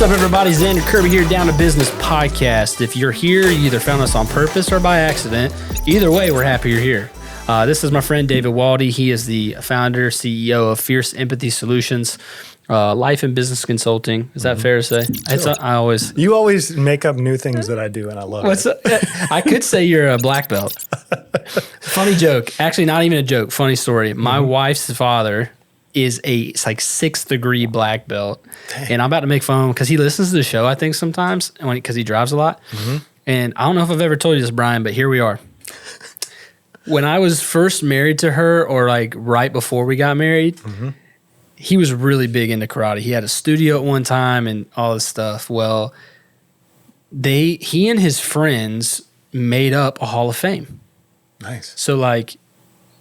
up, everybody? Xander Kirby here, Down to Business Podcast. If you're here, you either found us on purpose or by accident. Either way, we're happy you're here. This is my friend David Waldy. He is the founder, CEO of Fierce Empathy Solutions, life and business consulting. Is that fair to say? Sure. You always make up new things that I do, and I love it. I could say you're a black belt. Funny joke. Actually, not even a joke. Funny story. My wife's father is it's like 6th degree black belt. Dang. And I'm about to make fun of him because he listens to the show, I think, sometimes, because he drives a lot. And I don't know if I've ever told you this, Brian, but here we are. When I was first married to her, or like right before we got married, he was really big into karate. He had a studio at one time and all this stuff. Well, he and his friends made up a Hall of Fame. Nice. So like,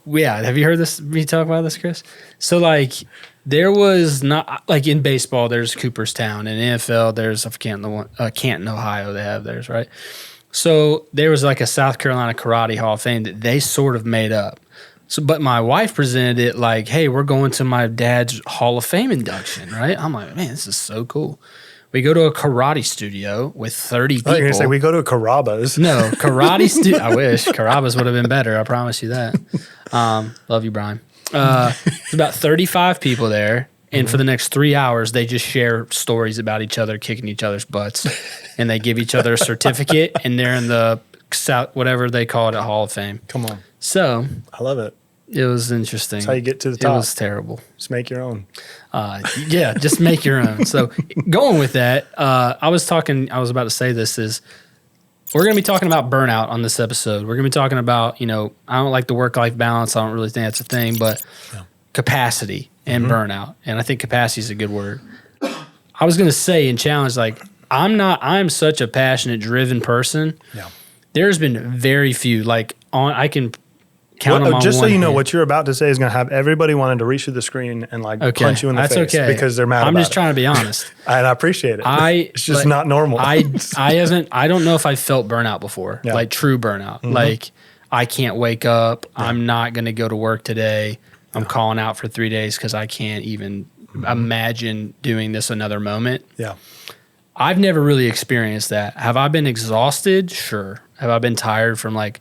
yeah, have you heard me talk about this, Chris? So like, there was not, like in baseball, there's Cooperstown. In NFL, there's Canton, Ohio, they have theirs, right? So there was like a South Carolina Karate Hall of Fame that they sort of made up. So, but my wife presented it like, hey, we're going to my dad's Hall of Fame induction, right? I'm like, man, this is so cool. We go to a karate studio with 30 people. You're going to say we go to a Carrabba's. No, karate studio. I wish. Carrabba's would have been better. I promise you that. Love you, Brian. There's about 35 people there. And for the next 3 hours, they just share stories about each other, kicking each other's butts. And they give each other a certificate, and they're in the whatever they call it, a Hall of Fame. Come on. So I love it. It was interesting. That's how you get to the top. It was terrible. Just make your own. Yeah, just make your own. So going with that, I was about to say this is, we're going to be talking about burnout on this episode. We're going to be talking about, I don't like the work-life balance. I don't really think that's a thing, but capacity and burnout. And I think capacity is a good word. I was going to say and challenge, like, I'm such a passionate, driven person. Yeah. There's been very few, like, I can count them on just one so you know, hand. what you're about to say is going to have everybody wanting to reach through the screen and punch you in the face because they're mad. I'm just trying to be honest. And I appreciate it. It's just not normal. I don't know if I felt burnout before, like true burnout. Like, I can't wake up. I'm not going to go to work today. I'm calling out for 3 days because I can't even imagine doing this another moment. Yeah. I've never really experienced that. Have I been exhausted? Sure. Have I been tired from like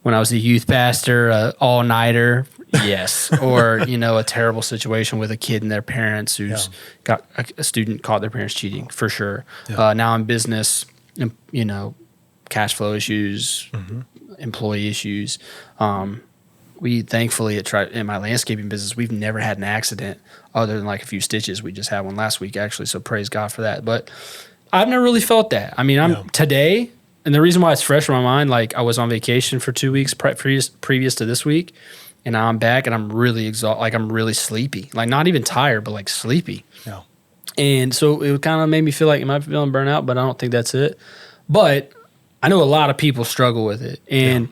when I was a youth pastor, all-nighter? Yes. Or, a terrible situation with a kid and their parents who's got a student caught their parents cheating, for sure. Yeah. Now in business, cash flow issues, employee issues. We thankfully in my landscaping business, we've never had an accident other than like a few stitches. We just had one last week actually, so praise God for that. But I've never really felt that. I mean, today, and the reason why it's fresh in my mind, like I was on vacation for 2 weeks previous to this week, and now I'm back and I'm really exhausted. Like I'm really sleepy, like not even tired, but like sleepy. Yeah. And so it kind of made me feel like, am I feeling burnout? But I don't think that's it. But I know a lot of people struggle with it, and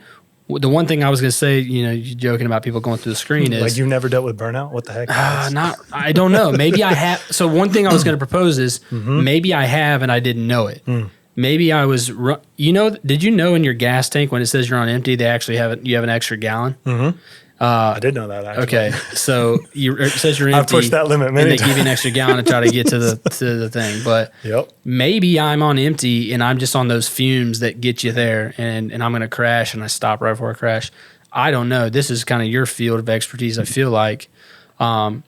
the one thing I was going to say, you're joking about people going through the screen is... Like you've never dealt with burnout? What the heck? I don't know. Maybe I have. So one thing I was going to propose is maybe I have and I didn't know it. Maybe I was... did you know in your gas tank when it says you're on empty, they actually you have an extra gallon? I did know that, actually. Okay, so it says you're empty. I've pushed that limit many times. And they give you an extra gallon to try to get to the thing. But maybe I'm on empty and I'm just on those fumes that get you there, and I'm going to crash, and I stop right before I crash. I don't know. This is kind of your field of expertise, I feel like. But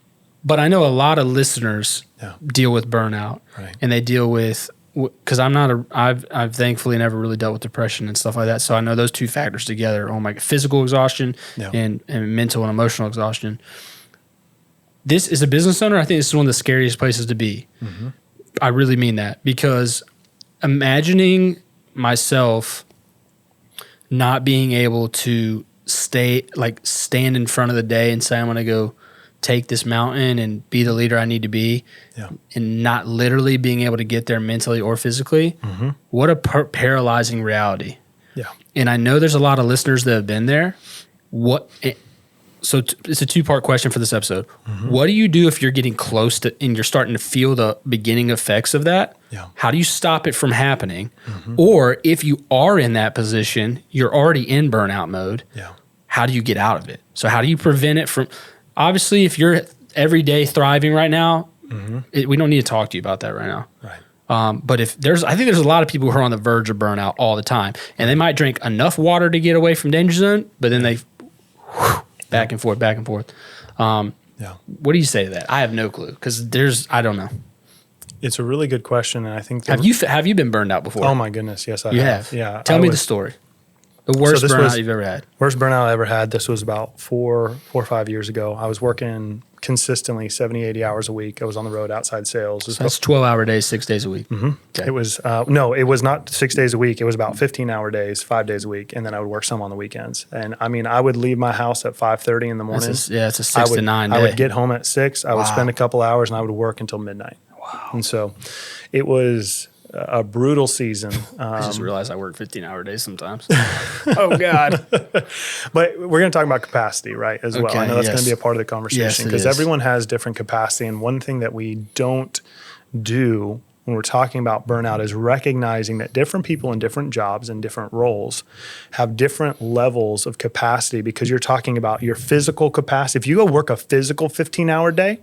I know a lot of listeners deal with burnout, and they deal with... Because I've thankfully never really dealt with depression and stuff like that. So I know those two factors together, physical exhaustion and mental and emotional exhaustion. This is a business owner. I think this is one of the scariest places to be. I really mean that, because imagining myself not being able to stand in front of the day and say, I'm going to go take this mountain and be the leader I need to be, and not literally being able to get there mentally or physically, what a paralyzing reality. Yeah. And I know there's a lot of listeners that have been there. So it's a two-part question for this episode. What do you do if you're getting close to and you're starting to feel the beginning effects of that? Yeah. How do you stop it from happening? Or if you are in that position, you're already in burnout mode. Yeah. How do you get out of it? So how do you prevent it from... Obviously, if you're every day thriving right now, we don't need to talk to you about that right now. But I think there's a lot of people who are on the verge of burnout all the time, and they might drink enough water to get away from danger zone, but then they back and forth. What do you say to that? I have no clue because I don't know. It's a really good question, and I think have you been burned out before? Oh my goodness, yes, I have. Yeah, tell me the story. The worst burnout you've ever had. Worst burnout I ever had. This was about 4 or 5 years ago. I was working consistently 70, 80 hours a week. I was on the road outside sales. So that's 12-hour days, 6 days a week. Mm-hmm. Okay. It was no, it was not 6 days a week. It was about 15-hour days, 5 days a week, and then I would work some on the weekends. And I mean, I would leave my house at 5:30 in the morning. It's a 6 to 9 day. I would get home at 6. I would spend a couple hours, and I would work until midnight. Wow. And so, it was a brutal season. I just realized I work 15-hour days sometimes. Oh, God. But we're going to talk about capacity, right, as well. I know that's going to be a part of the conversation because everyone has different capacity. And one thing that we don't do when we're talking about burnout is recognizing that different people in different jobs and different roles have different levels of capacity because you're talking about your physical capacity. If you go work a physical 15-hour day,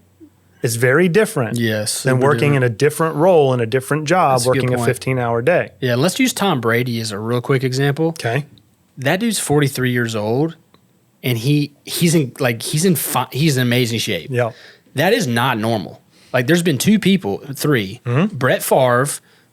it's very different than working in a different role in a different job, working a 15-hour day. Yeah, let's use Tom Brady as a real quick example. Okay. That dude's 43 years old, and he's in amazing shape. Yeah. That is not normal. Like, there's been 3 people, Brett Favre,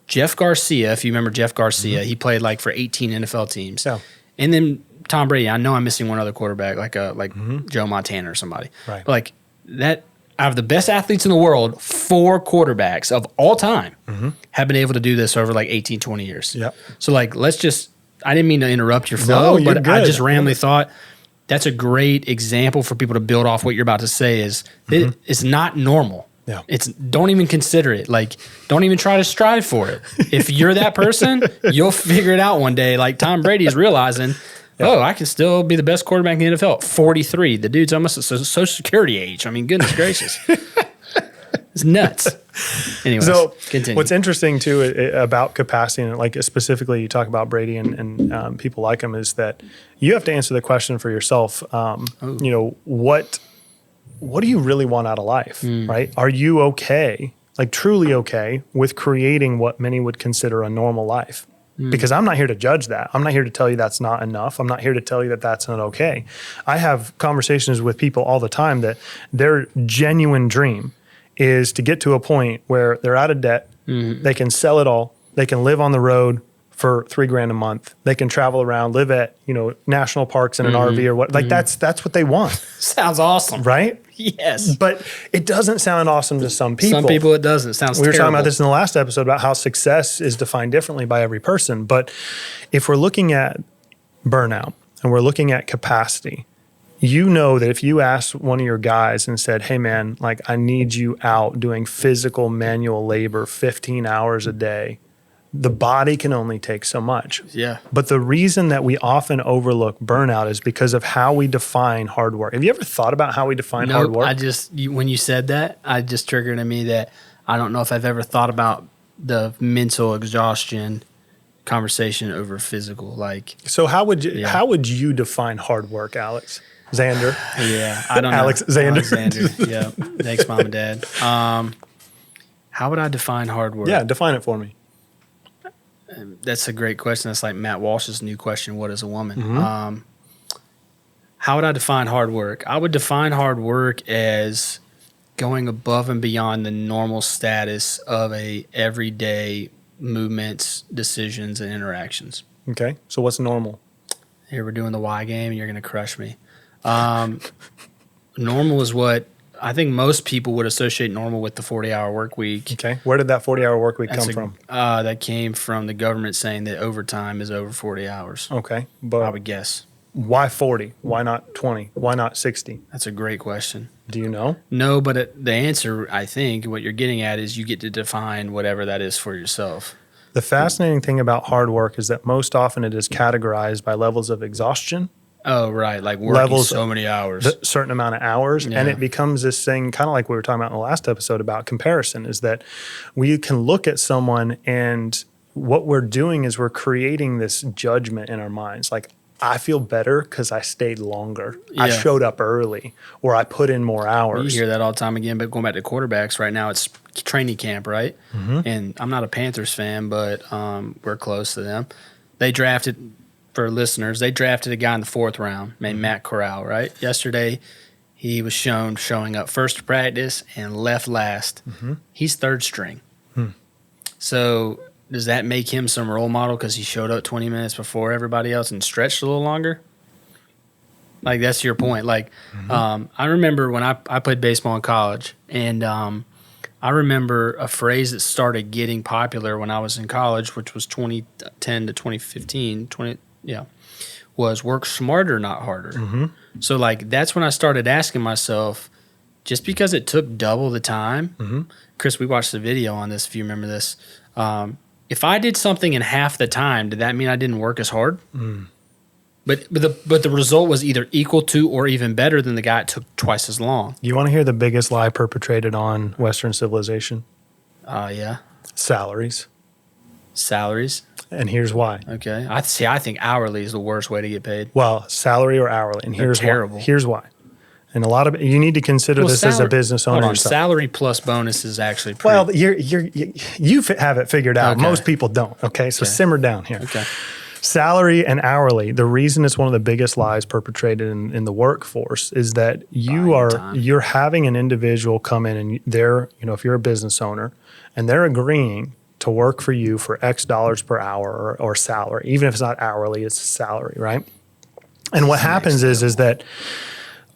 Jeff Garcia, if you remember Jeff Garcia, he played like for 18 NFL teams. Yeah. And then Tom Brady. I know I'm missing one other quarterback, like Joe Montana or somebody. Right. But like that. Out of the best athletes in the world, 4 quarterbacks of all time have been able to do this over like 18, 20 years. Yep. So like, I didn't mean to interrupt your flow, but good. I just randomly thought that's a great example for people to build off what you're about to say is it's not normal. Yeah. Don't even consider it. Like, don't even try to strive for it. If you're that person, you'll figure it out one day. Like Tom Brady is realizing, I can still be the best quarterback in the NFL at 43. The dude's almost a Social Security age. I mean, goodness gracious. It's nuts. Anyways, so continue. What's interesting, too, about capacity, and like specifically you talk about Brady and people like him, is that you have to answer the question for yourself, you know, what do you really want out of life, right? Are you okay, like truly okay, with creating what many would consider a normal life? Because I'm not here to judge that. I'm not here to tell you that's not enough. I'm not here to tell you that that's not okay. I have conversations with people all the time that their genuine dream is to get to a point where they're out of debt. They can sell it all. They can live on the road for $3,000 a month. They can travel around, live at, you know, national parks in an RV or what. Like that's what they want. Sounds awesome. Right? Yes. But it doesn't sound awesome to some people. Some people it doesn't. It sounds terrible. We were talking about this in the last episode about how success is defined differently by every person. But if we're looking at burnout and we're looking at capacity, you know that if you asked one of your guys and said, hey man, like I need you out doing physical manual labor 15 hours a day, the body can only take so much. Yeah. But the reason that we often overlook burnout is because of how we define hard work. Have you ever thought about how we define hard work? When you said that, I just triggered in me that I don't know if I've ever thought about the mental exhaustion conversation over physical. Like, so how would you define hard work, Alex? Xander? Yeah, I don't know. Alex Xander. Xander. Yeah. Thanks, Mom and Dad. How would I define hard work? Yeah, define it for me. That's a great question. That's like Matt Walsh's new question, what is a woman? How would I define hard work? I would define hard work as going above and beyond the normal status of a everyday movements, decisions, and interactions. Okay. So what's normal? Here we're doing the why game, and you're going to crush me. Normal is what I think most people would associate normal with the 40-hour work week. Okay. Where did that 40-hour work week come from? That came from the government saying that overtime is over 40 hours. Okay. But I would guess. Why 40? Why not 20? Why not 60? That's a great question. Do you know? No, but the answer, I think, what you're getting at is you get to define whatever that is for yourself. The fascinating thing about hard work is that most often it is categorized by levels of exhaustion. Oh, right. Like working so many hours. A certain amount of hours. Yeah. And it becomes this thing, kind of like we were talking about in the last episode about comparison, is that we can look at someone and what we're doing is we're creating this judgment in our minds. Like, I feel better because I stayed longer. I showed up early, or I put in more hours. You hear that all the time again, but going back to quarterbacks right now, it's training camp, right? And I'm not a Panthers fan, but we're close to them. They drafted, for listeners, they drafted a guy in the 4th round named Matt Corral, right? Yesterday, he was showing up first to practice and left last. He's 3rd string. So does that make him some role model because he showed up 20 minutes before everybody else and stretched a little longer? Like, that's your point. Like, I remember when I played baseball in college, and I remember a phrase that started getting popular when I was in college, which was 2010 to 2015, was work smarter, not harder. So, like, that's when I started asking myself, just because it took double the time, Chris, we watched the video on this, if you remember this, if I did something in half the time, did that mean I didn't work as hard? But the result was either equal to or even better than the guy that took twice as long. You want to hear the biggest lie perpetrated on Western civilization? Yeah. Salaries. And here's why. Okay. I think hourly is the worst way to get paid. Well, salary or hourly. And here's terrible. Why. Here's why. And a lot of you need to consider this as a business owner. Hold on, salary plus bonus is actually pretty. Well, you have it figured out. Okay. Most people don't. Okay, so simmer down here. Okay. Salary and hourly. The reason it's one of the biggest lies perpetrated in the workforce is that you're having an individual come in and they're, if you're a business owner and they're agreeing to work for you for X dollars per hour or salary, even if it's not hourly, it's salary, right? And what happens is that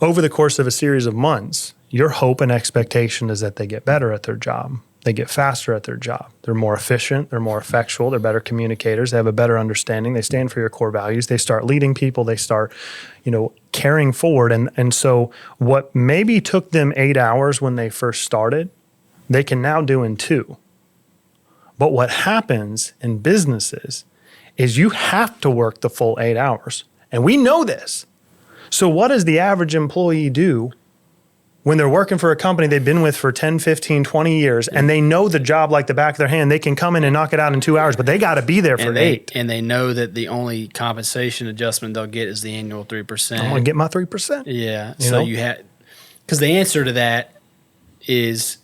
over the course of a series of months, your hope and expectation is that they get better at their job. They get faster at their job. They're more efficient. They're more effectual. They're better communicators. They have a better understanding. They stand for your core values. They start leading people. They start, carrying forward. And so what maybe took them 8 hours when they first started, they can now do in 2. But what happens in businesses is you have to work the full 8 hours. And we know this. So what does the average employee do when they're working for a company they've been with for 10, 15, 20 years, and they know the job like the back of their hand? They can come in and knock it out in 2 hours, but they got to be there for 8. And they know that the only compensation adjustment they'll get is the annual 3%. I'm going to get my 3%. Yeah. Because the answer to that is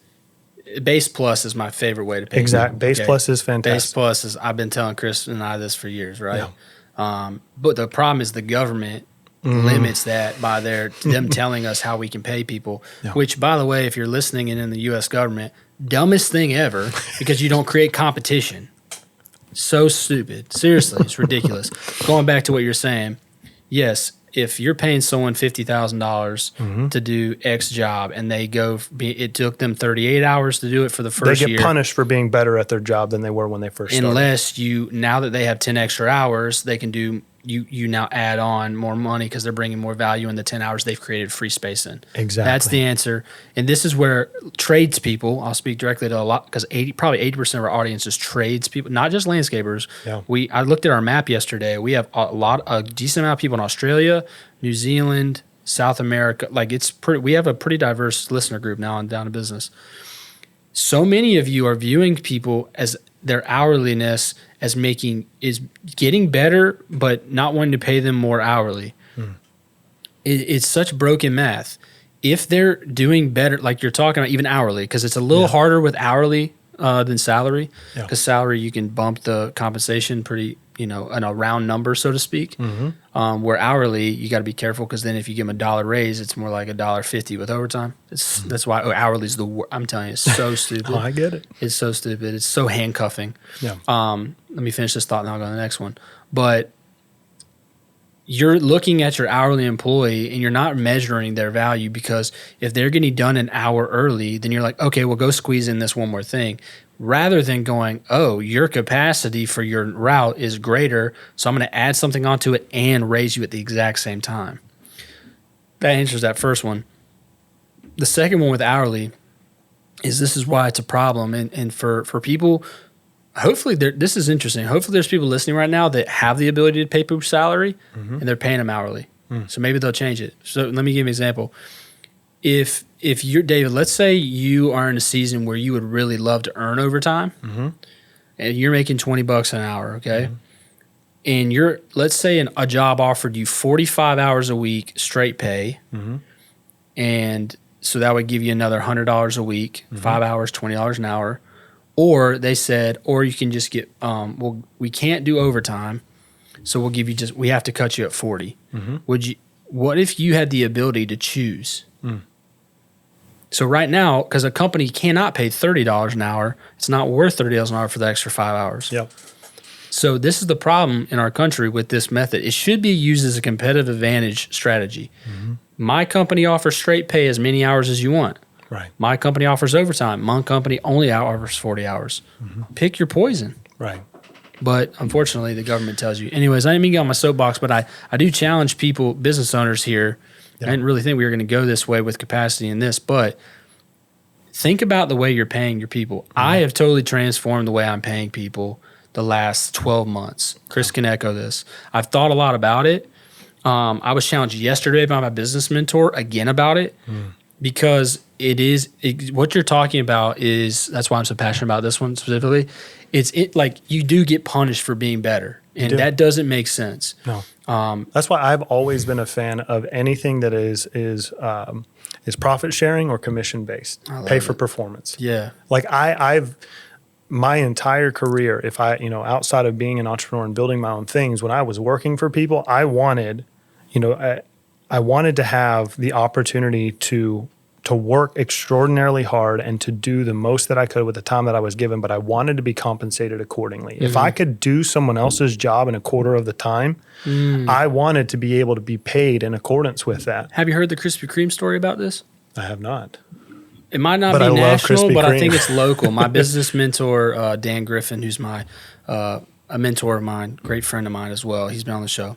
Base Plus is my favorite way to pay. Exactly. Base Plus is fantastic. Base Plus is, I've been telling Chris and I this for years, right? Yeah. But the problem is the government limits that by them telling us how we can pay people, which, by the way, if you're listening and in the U.S. government, dumbest thing ever because you don't create competition. So stupid. Seriously, it's ridiculous. Going back to what you're saying, yes, if you're paying someone $50,000 to do X job and it took them 38 hours to do it for the first year. They get punished for being better at their job than they were when they first started. Unless now that they have 10 extra hours, they can do you now add on more money because they're bringing more value in the 10 hours they've created free space in. Exactly. That's the answer. And this is where tradespeople, I'll speak directly to a lot, because probably 80% of our audience is tradespeople, not just landscapers. Yeah. I looked at our map yesterday. We have a decent amount of people in Australia, New Zealand, South America. Like, we have a pretty diverse listener group now on Down to Business. So many of you are viewing people as their hourliness as is getting better, but not wanting to pay them more hourly. It's such broken math. If they're doing better, like you're talking about, even hourly, because it's a little harder with hourly than salary, because salary you can bump the compensation pretty, in a round number, so to speak. Where hourly you got to be careful, because then if you give them $1 raise, it's more like $1.50 with overtime. That's why hourly is I'm telling you, it's so stupid. I get it. It's so stupid. It's so handcuffing. Yeah. Let me finish this thought and I'll go to the next one. But you're looking at your hourly employee and you're not measuring their value, because if they're getting done an hour early, then you're like, okay, well, go squeeze in this one more thing. Rather than going, oh, your capacity for your route is greater, so I'm going to add something onto it and raise you at the exact same time. That answers that first one. The second one with hourly this is why it's a problem. And for people, hopefully, this is interesting. Hopefully there's people listening right now that have the ability to pay people salary and they're paying them hourly. So maybe they'll change it. So let me give you an example. If you're David, let's say you are in a season where you would really love to earn overtime and you're making $20 an hour, okay? and let's say a job offered you 45 hours a week straight pay, and so that would give you another $100 a week, 5 hours, $20 an hour. Or they said, or you can just get, well, we can't do overtime, so we'll give you we have to cut you at 40. What if you had the ability to choose? So right now, because a company cannot pay $30 an hour, it's not worth $30 an hour for the extra 5 hours. Yep. So this is the problem in our country with this method. It should be used as a competitive advantage strategy. My company offers straight pay as many hours as you want. Right. My company offers overtime. My company only offers 40 hours. Pick your poison. Right. But unfortunately, the government tells you. Anyways, I didn't mean to get on my soapbox, but I do challenge people, business owners here. I didn't really think we were going to go this way with capacity in this, but think about the way you're paying your people. I have totally transformed the way I'm paying people the last 12 months. Chris can echo this. I've thought a lot about it. I was challenged yesterday by my business mentor again about it because what you're talking about is, that's why I'm so passionate about this one specifically. Like you do get punished for being better, and that doesn't make sense. No. That's why I've always been a fan of anything that is profit sharing or commission based, pay for performance. Yeah. Like I've my entire career, if I, outside of being an entrepreneur and building my own things, when I was working for people, I wanted, I wanted to have the opportunity to work extraordinarily hard and to do the most that I could with the time that I was given, but I wanted to be compensated accordingly. If I could do someone else's job in a quarter of the time, I wanted to be able to be paid in accordance with that. Have you heard the Krispy Kreme story about this? I have not. It might not be national, but I think it's local. My business mentor, Dan Griffin, who's a mentor of mine, great friend of mine as well. He's been on the show.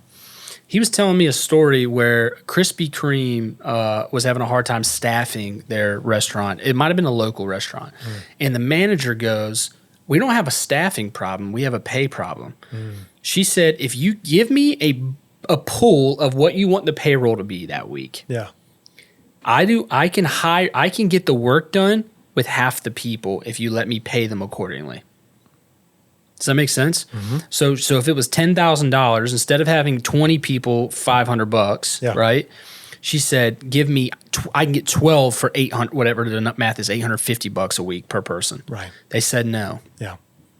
He was telling me a story where Krispy Kreme was having a hard time staffing their restaurant. It might have been a local restaurant. And the manager goes, "We don't have a staffing problem. We have a pay problem." She said, "If you give me a pool of what you want the payroll to be that week, I can get the work done with half the people if you let me pay them accordingly." Does that make sense? So if it was $10,000, instead of having 20 people, $500, right? She said, "Give me, I can get 12 for 800, whatever the math is, $850 a week per person." Right. They said no. Yeah.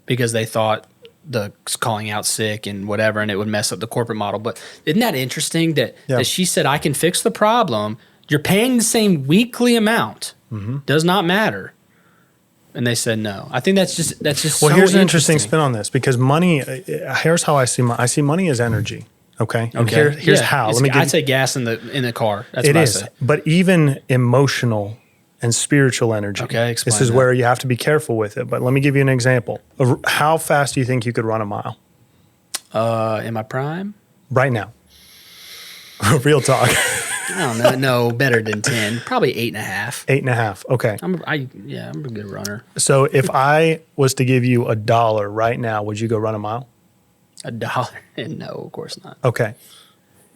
Because they thought the calling out sick and whatever, and it would mess up the corporate model. But isn't that interesting that she said, "I can fix the problem. You're paying the same weekly amount. Does not matter." And they said no. I think that's just well. So here's an interesting spin on this, because money. Here's how I see money as energy. Okay. And here's how. I'd say gas in the car. That's what I say. But even emotional and spiritual energy. Okay. Explain this is where you have to be careful with it. But let me give you an example. How fast do you think you could run a mile? In my prime? Right now. Real talk. I don't know. No, better than 10. Probably 8.5. 8.5. Okay. I'm a good runner. So if I was to give you $1 right now, would you go run a mile? $1? No, of course not. Okay.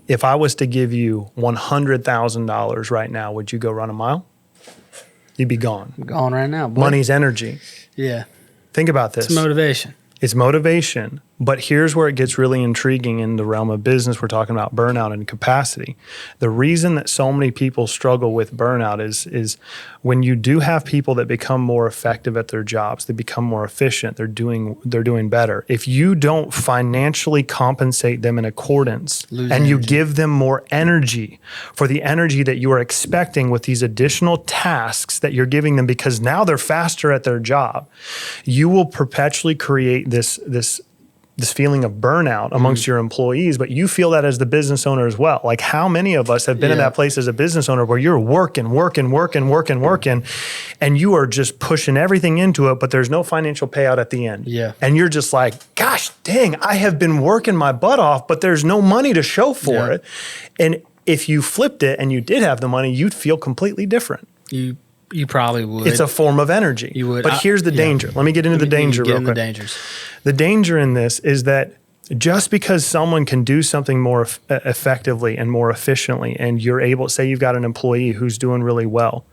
If I was to give you $100,000 right now, would you go run a mile? You'd be gone. I'm gone right now. Boy. Money's energy. Yeah. Think about this. It's motivation. It's motivation. But here's where it gets really intriguing in the realm of business. We're talking about burnout and capacity. The reason that so many people struggle with burnout is when you do have people that become more effective at their jobs, they become more efficient, they're doing better. If you don't financially compensate them in accordance you give them more energy for the energy that you are expecting with these additional tasks that you're giving them, because now they're faster at their job, you will perpetually create this feeling of burnout amongst your employees, but you feel that as the business owner as well. Like, how many of us have been in that place as a business owner where you're working, and you are just pushing everything into it, but there's no financial payout at the end. Yeah. And you're just like, gosh, dang, I have been working my butt off, but there's no money to show for it. And if you flipped it and you did have the money, you'd feel completely different. You probably would. It's a form of energy. You would. But here's the danger. Let me get into the danger real quick. The dangers. The danger in this is that just because someone can do something more effectively and more efficiently, and you're able, say you've got an employee who's doing really well,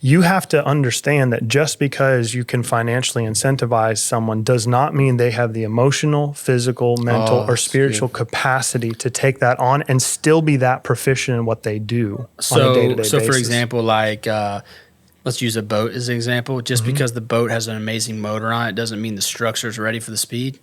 you have to understand that just because you can financially incentivize someone does not mean they have the emotional, physical, mental, or spiritual capacity to take that on and still be that proficient in what they do on a day-to-day basis. So for example, like let's use a boat as an example. Just because the boat has an amazing motor on it doesn't mean the structure's ready for the speed.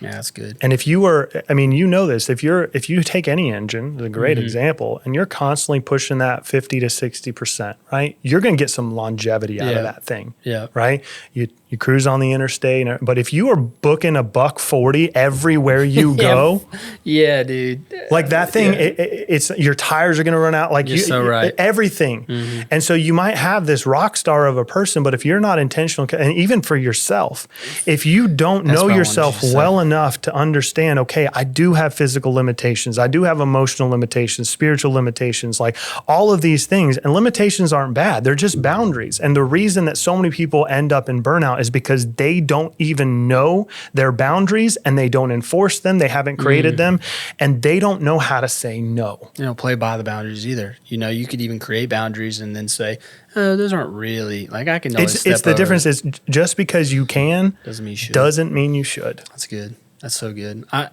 Yeah, that's good. And if you were, I mean, you know this, if you take any engine, it's a great example, and you're constantly pushing that 50 to 60%, right? You're going to get some longevity out of that thing, right? You cruise on the interstate, but if you are booking a $140 everywhere you go, yeah, dude, like that thing, it's your tires are going to run out, like you're so right. Everything. And so you might have this rock star of a person, but if you're not intentional, and even for yourself, if you don't know yourself well enough to understand, okay, I do have physical limitations, I do have emotional limitations, spiritual limitations, like all of these things, and limitations aren't bad, they're just boundaries. And the reason that so many people end up in burnout is because they don't even know their boundaries and they don't enforce them. They haven't created them, and they don't know how to say no. You don't play by the boundaries either. You know, you could even create boundaries and then say, oh, those aren't really, like I can always step It's the over. difference is just because you can doesn't mean you should. Doesn't mean you should. That's good. That's so good. I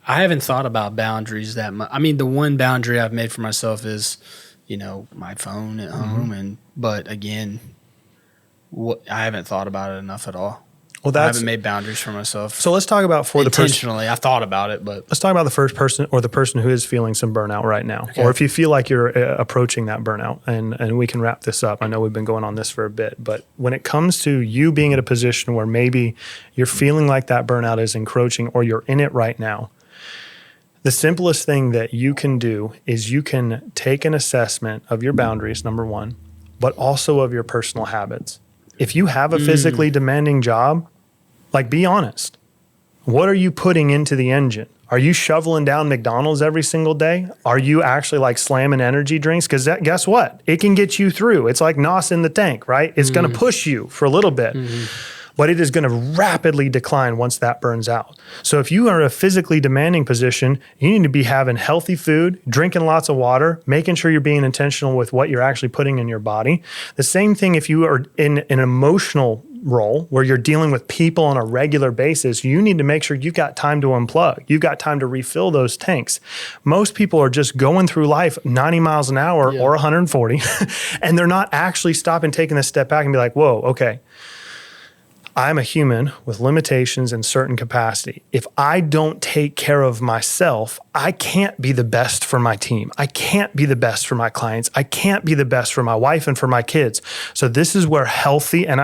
haven't thought about boundaries that much. I mean, the one boundary I've made for myself is, you know, my phone at home, but again, I haven't thought about it enough at all. Well, I haven't made boundaries for myself. So let's talk about intentionally. I thought about it, but let's talk about the first person or the person who is feeling some burnout right now, or if you feel like you're approaching that burnout. And we can wrap this up. I know we've been going on this for a bit, but when it comes to you being in a position where maybe you're feeling like that burnout is encroaching, or you're in it right now, the simplest thing that you can do is you can take an assessment of your boundaries, number one, but also of your personal habits. If you have a physically demanding job, like, be honest. What are you putting into the engine? Are you shoveling down McDonald's every single day? Are you actually like slamming energy drinks? Because guess what? It can get you through. It's like NOS in the tank, right? It's going to push you for a little bit, but it is going to rapidly decline once that burns out. So if you are in a physically demanding position, you need to be having healthy food, drinking lots of water, making sure you're being intentional with what you're actually putting in your body. The same thing if you are in an emotional role where you're dealing with people on a regular basis, you need to make sure you've got time to unplug. You've got time to refill those tanks. Most people are just going through life 90 miles an hour or 140, and they're not actually stopping, taking a step back and be like, whoa, okay, I'm a human with limitations and certain capacity. If I don't take care of myself, I can't be the best for my team. I can't be the best for my clients. I can't be the best for my wife and for my kids. So this is where healthy, and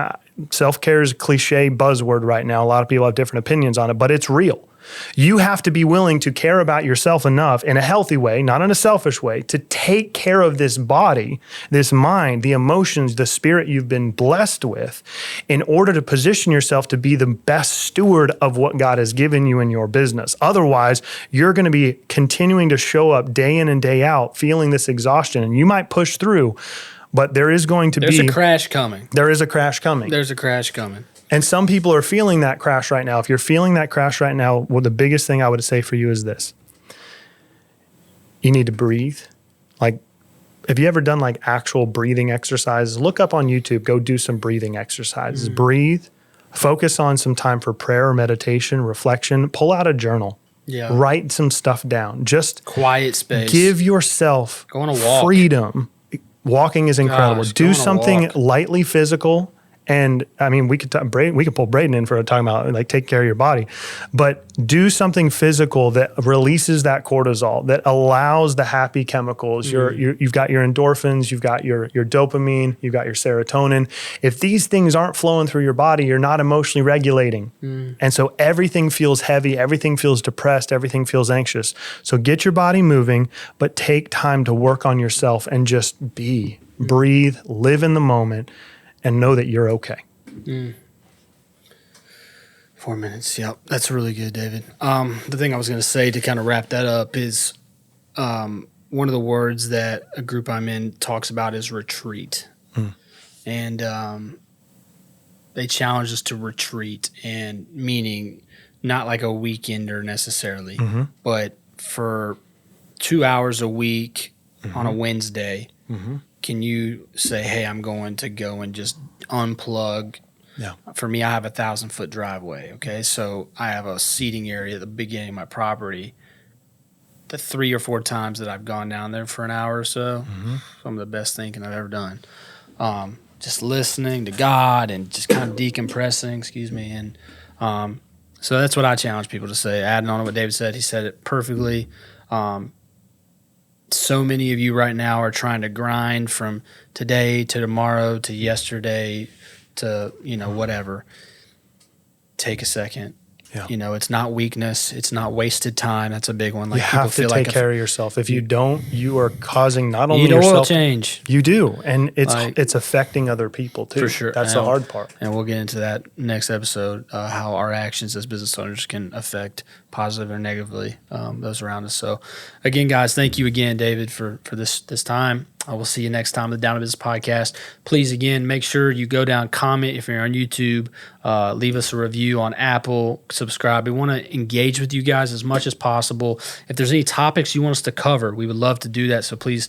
self-care is a cliche buzzword right now. A lot of people have different opinions on it, but it's real. You have to be willing to care about yourself enough in a healthy way, not in a selfish way, to take care of this body, this mind, the emotions, the spirit you've been blessed with, in order to position yourself to be the best steward of what God has given you in your business. Otherwise, you're going to be continuing to show up day in and day out, feeling this exhaustion, and you might push through, but there's a crash coming. There is a crash coming. There's a crash coming. And some people are feeling that crash right now. If you're feeling that crash right now, well, the biggest thing I would say for you is this. You need to breathe. Like, have you ever done like actual breathing exercises? Look up on YouTube, go do some breathing exercises. Breathe, focus on some time for prayer or meditation, reflection, pull out a journal. Write some stuff down. Just quiet space. Give yourself go on a walk. Freedom. Walking is incredible. Do something lightly physical. And I mean, we could pull Braden in for talking about like take care of your body, but do something physical that releases that cortisol, that allows the happy chemicals. You've got your endorphins, you've got your dopamine, you've got your serotonin. If these things aren't flowing through your body, you're not emotionally regulating. And so everything feels heavy, everything feels depressed, everything feels anxious. So get your body moving, but take time to work on yourself and just breathe, live in the moment, and know that you're okay. 4 minutes. Yep. That's really good, David. The thing I was going to say to kind of wrap that up is one of the words that a group I'm in talks about is retreat. And they challenge us to retreat, and meaning not like a weekender necessarily, but for 2 hours a week on a Wednesday, can you say, hey, I'm going to go and just unplug? Yeah. For me, I have a 1,000-foot driveway. Okay. So I have a seating area at the beginning of my property. The 3 or 4 times that I've gone down there for an hour or so, some of the best thinking I've ever done. Just listening to God and just kind of decompressing, And so that's what I challenge people to say. Adding on to what David said, he said it perfectly. So many of you right now are trying to grind from today to tomorrow to yesterday to, whatever. Take a second. Yeah. It's not weakness. It's not wasted time. That's a big one. Like, you have to take care of yourself. If you don't, you are causing not only yourself. Oil change. You do. And it's affecting other people too. For sure. That's the hard part. And we'll get into that next episode, how our actions as business owners can affect positively or negatively those around us. So again, guys, thank you again, David, for this time. I will see you next time on the Down to Business podcast. Please, again, make sure you go down, comment if you're on YouTube, leave us a review on Apple, subscribe. We want to engage with you guys as much as possible. If there's any topics you want us to cover, we would love to do that. So please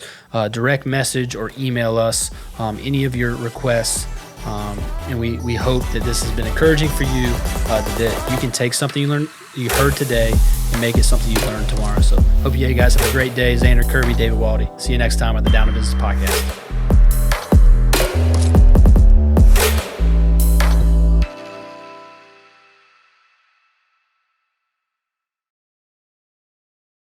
direct message or email us any of your requests. And we hope that this has been encouraging for you, that you can take something you heard today and make it something you learn tomorrow. So hope you guys have a great day. Xander Kirby, David Waldy. See you next time on the Down to Business podcast.